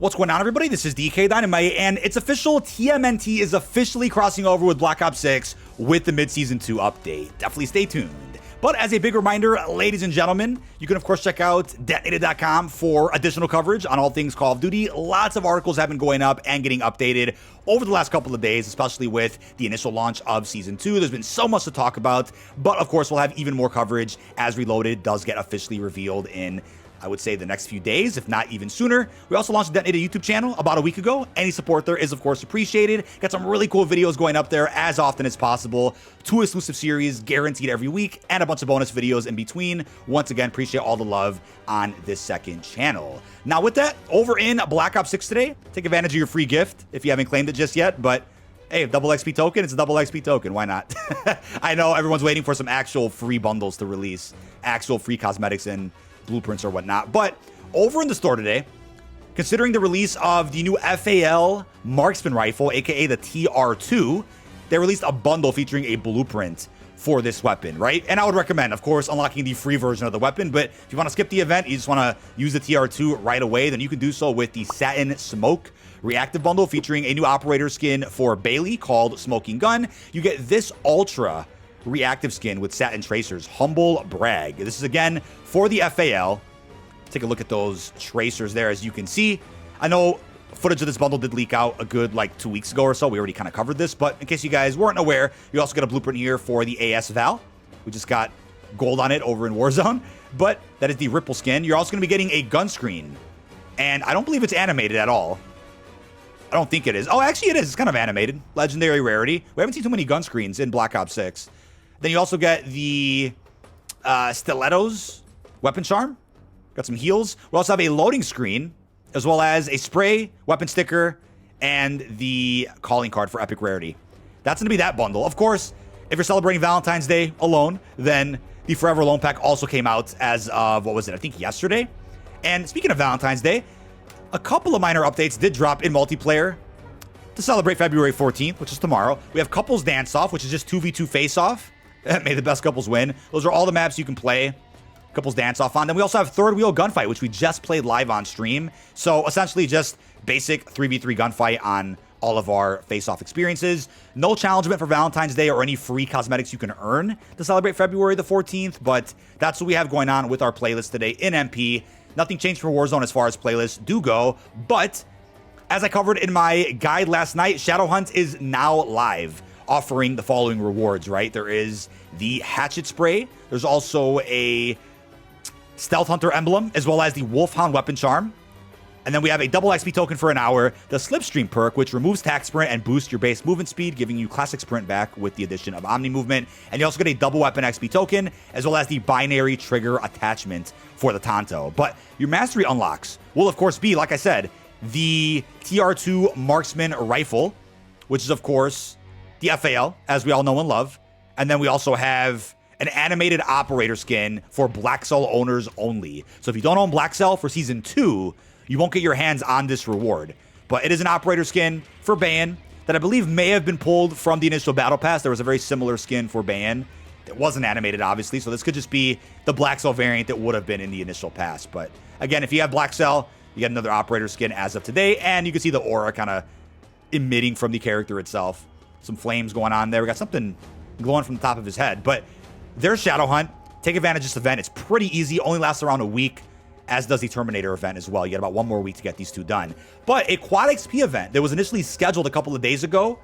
What's going on, everybody? This is dkdynamite, and it's official. TMNT is officially crossing over with Black Ops 6 with the mid-season 2 update. Definitely stay tuned. But as a big reminder, ladies and gentlemen, you can of course check out dkdynamite.com for additional coverage on all things Call of Duty. Lots of articles have been going up and getting updated over the last couple of days, especially with the initial launch of Season 2. There's been so much to talk about, but of course we'll have even more coverage as Reloaded does get officially revealed in, I would say, the next few days, if not even sooner. We also launched the Detonated YouTube channel about a week ago. Any support there is, of course, appreciated. Got some really cool videos going up there as often as possible. 2 exclusive series guaranteed every week, and a bunch of bonus videos in between. Once again, appreciate all the love on this second channel. Now, with that, over in Black Ops 6 today, take advantage of your free gift if you haven't claimed it just yet, but hey, double XP token, it's a double XP token. Why not? I know everyone's waiting for some actual free bundles to release, actual free cosmetics and blueprints or whatnot. But over in the store today, considering the release of the new FAL marksman rifle, aka the TR2, they released a bundle featuring a blueprint for this weapon, right? And I would recommend, of course, unlocking the free version of the weapon. But if you want to skip the event, you just want to use the TR2 right away, then you can do so with the Satin Smoke reactive bundle featuring a new operator skin for Bailey called Smoking Gun. You get this ultra reactive skin with satin tracers, Humble Brag. This is again for the FAL. Take a look at those tracers there. As you can see, I know footage of this bundle did leak out a good 2 weeks ago or so. We already kind of covered this, but in case you guys weren't aware, you also get a blueprint here for the AS Val. We just got gold on it over in Warzone, but that is the Ripple skin. You're also going to be getting a gun screen, and I don't believe it's animated at all. I don't think it is. Oh, actually it is. It's kind of animated. Legendary rarity. We haven't seen too many gun screens in Black Ops 6. Then you also get the Stilettos weapon charm. Got some heals. We also have a loading screen, as well as a spray, weapon sticker, and the calling card for epic rarity. That's going to be that bundle. Of course, if you're celebrating Valentine's Day alone, then the Forever Alone pack also came out as of, what was it, I think yesterday. And speaking of Valentine's Day, a couple of minor updates did drop in multiplayer to celebrate February 14th, which is tomorrow. We have Couples Dance Off, which is just 2v2 face-off. May the best couples win. Those are all the maps you can play Couples Dance Off on. Then we also have Third Wheel Gunfight, which we just played live on stream. So essentially just basic 3v3 gunfight on all of our face-off experiences. No challenge event for Valentine's Day or any free cosmetics you can earn to celebrate February the 14th, but that's what we have going on with our playlist today in MP. Nothing changed for Warzone as far as playlists do go, but as I covered in my guide last night, Shadow Hunt is now live, offering the following rewards, right? There is the Hatchet Spray. There's also a Stealth Hunter emblem, as well as the Wolfhound weapon charm. And then we have a double XP token for an hour, the Slipstream perk, which removes tack sprint and boosts your base movement speed, giving you classic sprint back with the addition of Omni movement. And you also get a double weapon XP token, as well as the binary trigger attachment for the Tonto. But your mastery unlocks will, of course, be, like I said, the TR2 marksman rifle, which is, of course, the FAL, as we all know and love. And then we also have an animated operator skin for Black Cell owners only. So if you don't own Black Cell for Season 2, you won't get your hands on this reward. But it is an operator skin for Bayan that I believe may have been pulled from the initial Battle Pass. There was a very similar skin for Bayan that wasn't animated, obviously. So this could just be the Black Cell variant that would have been in the initial pass. But again, if you have Black Cell, you get another operator skin as of today. And you can see the aura kind of emitting from the character itself. Some flames going on there. We got something glowing from the top of his head. But there's Shadow Hunt. Take advantage of this event. It's pretty easy. Only lasts around a week, as does the Terminator event as well. You get about 1 more week to get these 2 done. But a Quad XP event that was initially scheduled a couple of days ago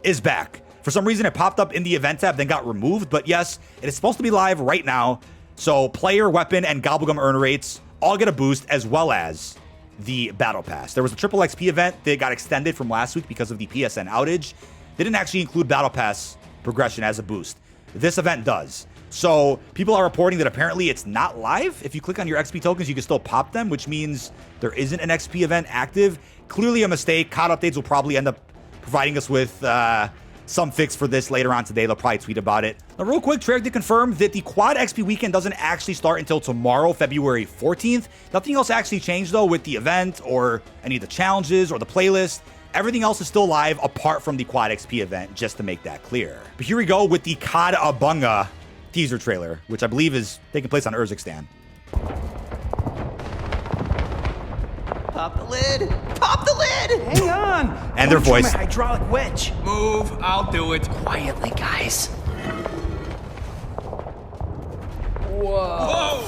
is back. For some reason, it popped up in the event tab, then got removed. But yes, it is supposed to be live right now. So player, weapon, and Gobblegum earn rates all get a boost, as well as the Battle Pass. There was a triple XP event that got extended from last week because of the PSN outage. They didn't actually include Battle Pass progression as a boost. This event does. So people are reporting that apparently it's not live. If you click on your XP tokens, you can still pop them, which means there isn't an XP event active. Clearly a mistake. COD updates will probably end up providing us with some fix for this later on today. They'll probably tweet about it. Now, real quick, Treyarch did confirm that the Quad XP weekend doesn't actually start until tomorrow, February 14th. Nothing else actually changed, though, with the event or any of the challenges or the playlist. Everything else is still live apart from the Quad XP event, just to make that clear. But here we go with the COD Abunga teaser trailer, which I believe is taking place on Urzikstan. Pop the lid! Pop the lid! Hang on! And their voice. My hydraulic wedge. Move, I'll do it. Quietly, guys. Whoa.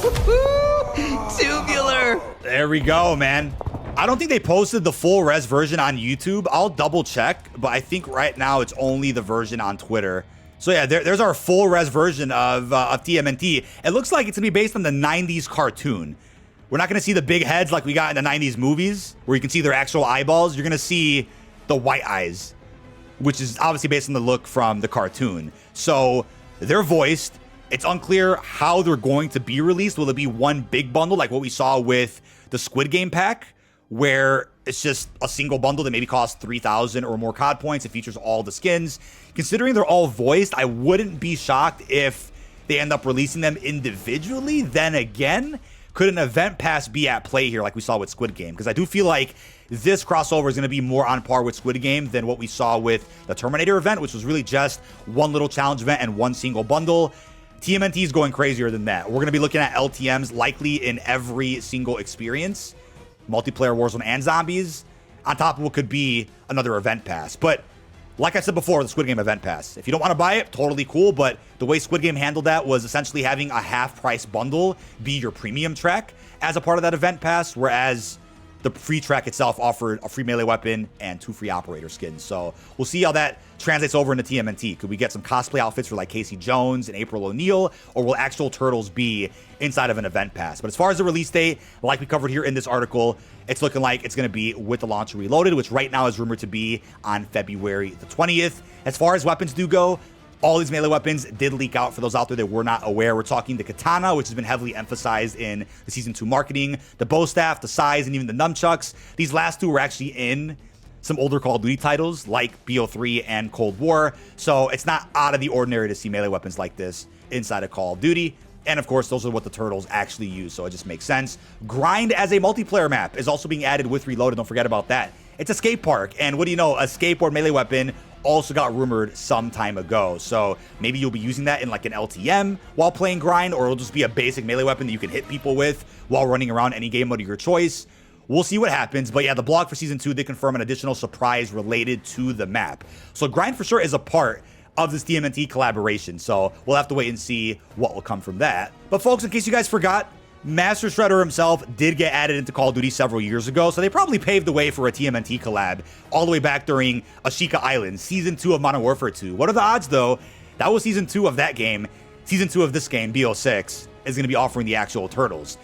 Tubular! There we go, man. I don't think they posted the full res version on YouTube. I'll double check, but I think right now it's only the version on Twitter. So yeah, there's our full res version of TMNT. It looks like it's gonna be based on the 90s cartoon. We're not gonna see the big heads like we got in the 90s movies, where you can see their actual eyeballs. You're gonna see the white eyes, which is obviously based on the look from the cartoon. So they're voiced. It's unclear how they're going to be released. Will it be one big bundle like what we saw with the Squid Game pack, where it's just a single bundle that maybe costs 3,000 or more COD points? It features all the skins. Considering they're all voiced, I wouldn't be shocked if they end up releasing them individually. Then again, could an event pass be at play here like we saw with Squid Game? Because I do feel like this crossover is going to be more on par with Squid Game than what we saw with the Terminator event, which was really just one little challenge event and one single bundle. TMNT is going crazier than that. We're going to be looking at LTMs likely in every single experience. Multiplayer, Warzone, and Zombies, on top of what could be another event pass. But like I said before, the Squid Game event pass, if you don't want to buy it, totally cool. But the way Squid Game handled that was essentially having a half-price bundle be your premium track as a part of that event pass, whereas the free track itself offered a free melee weapon and 2 free operator skins. So we'll see how that translates over into TMNT. Could we get some cosplay outfits for like Casey Jones and April O'Neil, or will actual turtles be inside of an event pass? But as far as the release date, like we covered here in this article, it's looking like it's going to be with the launch of Reloaded, which right now is rumored to be on February the 20th. As far as weapons do go, all these melee weapons did leak out for those out there that were not aware. We're talking the katana, which has been heavily emphasized in the Season 2 marketing, the bow staff, the size, and even the nunchucks. These last two were actually in some older Call of Duty titles like BO3 and Cold War, so it's not out of the ordinary to see melee weapons like this inside of Call of Duty. And of course, those are what the turtles actually use, so it just makes sense. Grind as a multiplayer map is also being added with Reloaded. Don't forget about that. It's a skate park, and what do you know? A skateboard melee weapon also got rumored some time ago. So maybe you'll be using that in like an LTM while playing Grind, or it'll just be a basic melee weapon that you can hit people with while running around any game mode of your choice. We'll see what happens. But yeah, the blog for Season 2 did confirm an additional surprise related to the map. So Grind for sure is a part of this TMNT collaboration. So we'll have to wait and see what will come from that. But folks, in case you guys forgot, Master Shredder himself did get added into Call of Duty several years ago, so they probably paved the way for a TMNT collab all the way back during Ashika Island, Season 2 of Modern Warfare 2. What are the odds, though? That was Season 2 of that game. Season 2 of this game, BO6, is going to be offering the actual turtles.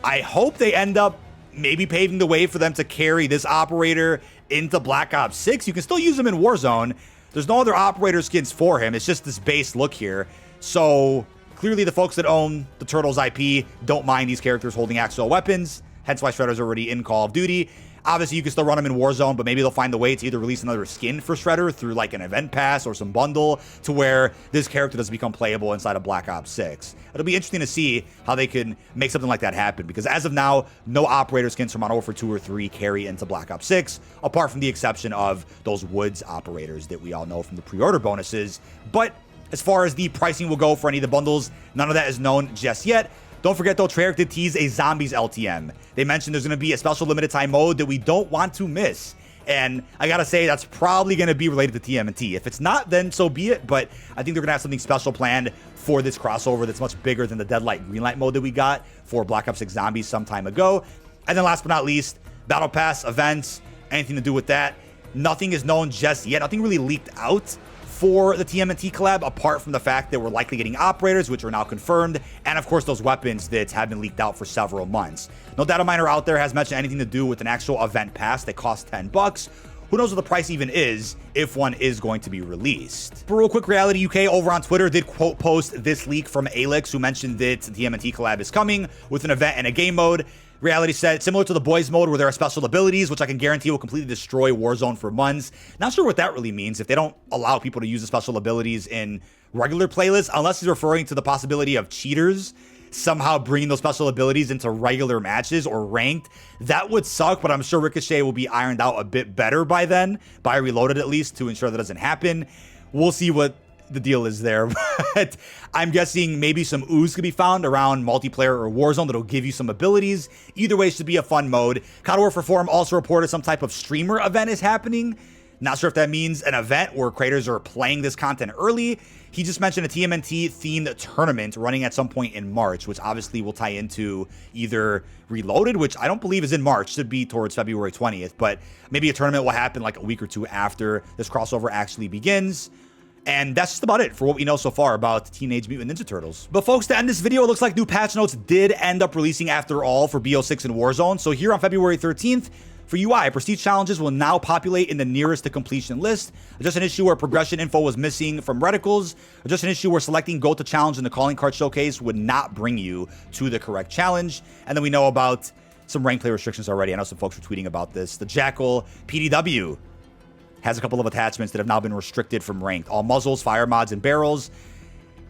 I hope they end up maybe paving the way for them to carry this operator into Black Ops 6. You can still use him in Warzone. There's no other operator skins for him. It's just this base look here. So clearly the folks that own the Turtles IP don't mind these characters holding actual weapons, hence why Shredder's already in Call of Duty. Obviously, you can still run him in Warzone, but maybe they'll find a way to either release another skin for Shredder through like an event pass or some bundle to where this character does become playable inside of Black Ops 6. It'll be interesting to see how they can make something like that happen, because as of now, no operator skins from Modern Warfare 2 or 3 carry into Black Ops 6, apart from the exception of those Woods operators that we all know from the pre-order bonuses. But as far as the pricing will go for any of the bundles, none of that is known just yet. Don't forget, though, Treyarch did tease a Zombies LTM. They mentioned there's going to be a special limited time mode that we don't want to miss. And I got to say, that's probably going to be related to TMNT. If it's not, then so be it. But I think they're going to have something special planned for this crossover that's much bigger than the Deadlight Greenlight mode that we got for Black Ops 6 Zombies some time ago. And then last but not least, Battle Pass, events, anything to do with that. Nothing is known just yet. Nothing really leaked out for the TMNT collab, apart from the fact that we're likely getting operators, which are now confirmed, and of course those weapons that have been leaked out for several months. No data miner out there has mentioned anything to do with an actual event pass that costs $10. Who knows what the price even is if one is going to be released. But real quick, Reality UK over on Twitter did quote post this leak from Alex, who mentioned that the TMNT collab is coming with an event and a game mode. Reality said, similar to the boys mode where there are special abilities, which I can guarantee will completely destroy Warzone for months. Not sure what that really means if they don't allow people to use the special abilities in regular playlists, unless he's referring to the possibility of cheaters somehow bringing those special abilities into regular matches or ranked. That would suck, but I'm sure Ricochet will be ironed out a bit better by then, by Reloaded at least, to ensure that doesn't happen. We'll see what the deal is there. But I'm guessing maybe some ooze could be found around multiplayer or Warzone that'll give you some abilities. Either way, it should be a fun mode. God of War Reform also reported some type of streamer event is happening. Not sure if that means an event where creators are playing this content early. He just mentioned a TMNT themed tournament running at some point in March, which obviously will tie into either Reloaded, which I don't believe is in March, should be towards February 20th, but maybe a tournament will happen like a week or two after this crossover actually begins. And that's just about it for what we know so far about Teenage Mutant Ninja Turtles. But folks, to end this video, it looks like new patch notes did end up releasing after all for BO6 and Warzone. So here on February 13th, for UI, prestige challenges will now populate in the nearest to completion list. Just an issue where progression info was missing from reticles. Just an issue where selecting go to challenge in the calling card showcase would not bring you to the correct challenge. And then we know about some rank play restrictions already. I know some folks were tweeting about this. The Jackal PDW has a couple of attachments that have now been restricted from ranked. All muzzles, fire mods, and barrels.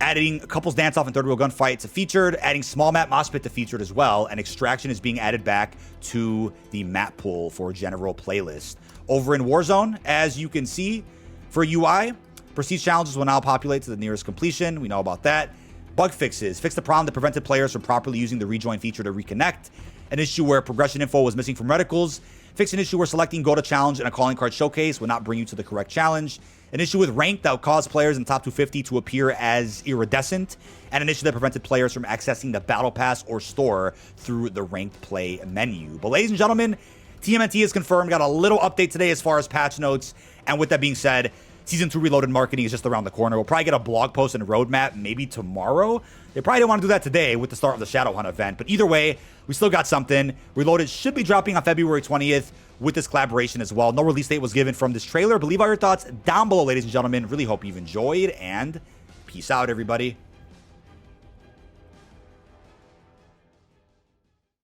Adding couples dance-off and third-wheel gunfight to featured, adding small map mosh pit to featured as well, and extraction is being added back to the map pool for general playlist. Over in Warzone, as you can see, for UI, prestige challenges will now populate to the nearest completion. We know about that. Bug fixes. Fix the problem that prevented players from properly using the rejoin feature to reconnect. An issue where progression info was missing from reticles. Fix an issue where selecting go to challenge in a calling card showcase will not bring you to the correct challenge. An issue with rank that would cause players in top 250 to appear as iridescent, and an issue that prevented players from accessing the battle pass or store through the ranked play menu. But ladies and gentlemen, TMNT is confirmed. Got a little update today as far as patch notes, and with that being said, Season 2 Reloaded marketing is just around the corner. We'll probably get a blog post and a roadmap maybe tomorrow. They probably didn't want to do that today with the start of the Shadowhunt event, but either way, we still got something. Reloaded should be dropping on February 20th with this collaboration as well. No release date was given from this trailer. But leave all your thoughts down below, ladies and gentlemen. Really hope you've enjoyed, and peace out, everybody.